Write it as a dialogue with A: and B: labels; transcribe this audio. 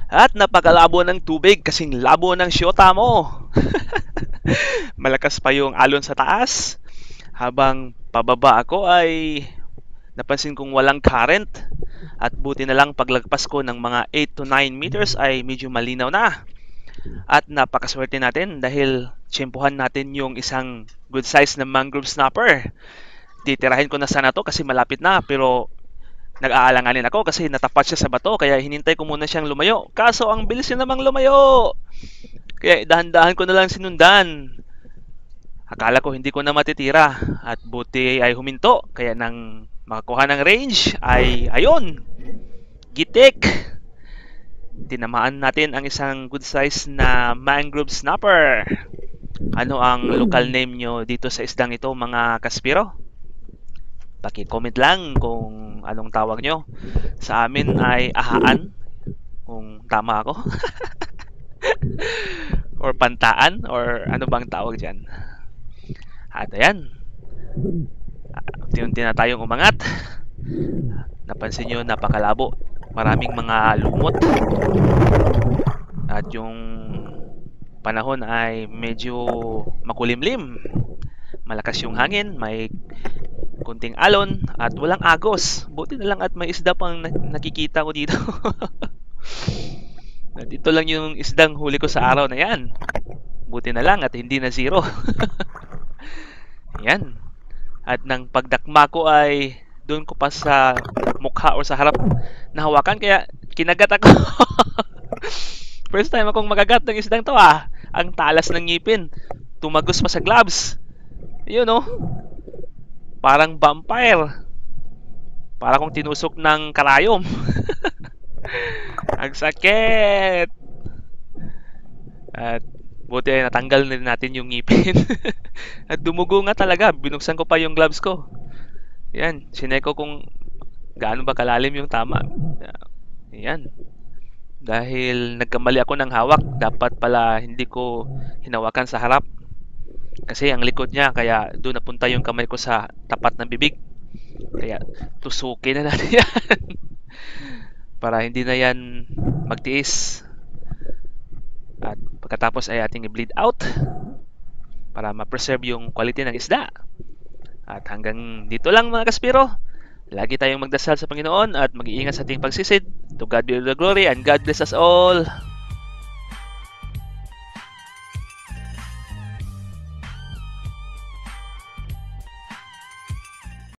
A: At napakalabo ng tubig kasing labo ng syota mo. Malakas pa yung alon sa taas. Habang pababa ako ay napansin kong walang current. At buti na lang paglagpas ko ng mga 8 to 9 meters ay medyo malinaw na. At napakaswerte natin dahil tsempuhan natin yung isang good size na mangrove snapper. Titirahin ko na sana to kasi malapit na, pero nag-aalanganin ako kasi natapat siya sa bato kaya hinintay ko muna siyang lumayo. Kaso ang bilis niya namang lumayo. Kaya dahan-dahan ko na lang sinundan. Akala ko hindi ko na matitira at buti ay huminto. Kaya nang makakuha ng range ay ayun, gitik. Tinamaan natin ang isang good size na mangrove snapper. Ano ang local name nyo dito sa isdang ito, mga kaspiro? Paki-comment lang kung anong tawag nyo. Sa amin ay ahaan, kung tama ako. Or pantaan, or ano bang tawag dyan. At ayan, unti-unti na tayong umangat. Napansin nyo, napakalabo. Maraming mga lumot. At yung panahon ay medyo makulimlim. Malakas yung hangin, may kunting alon, at walang agos. Buti na lang at may isda pang nakikita ko dito. At ito lang yung isdang huli ko sa araw na yan. Buti na lang at hindi na zero. Yan. At nang pagdakma ko ay doon ko pa sa mukha o sa harap nahawakan kaya kinagat ako. First time akong magagat ng isdang to ah. Ang talas ng ngipin. Tumagos pa sa gloves. Yun oh. Parang vampire. Para kung tinusok ng karayom. Ang sakit. At buti ay natanggal na rin natin yung ngipin. At dumugo nga talaga. Binuksan ko pa yung gloves ko. Yan. Sineko kung gaano ba kalalim yung tama. Yan. Dahil nagkamali ako ng hawak. Dapat pala hindi ko hinawakan sa harap. Kasi ang likod niya. Kaya doon napunta yung kamay ko sa tapat ng bibig. Kaya tusukin na natin yan. Para hindi na yan magtiis. At pagkatapos ay ating i-bleed out para ma-preserve yung quality ng isda. At hanggang dito lang mga kaspiro. Lagi tayong magdasal sa Panginoon at mag-iingat sa ating pagsisid. To God be all the glory and God bless us all.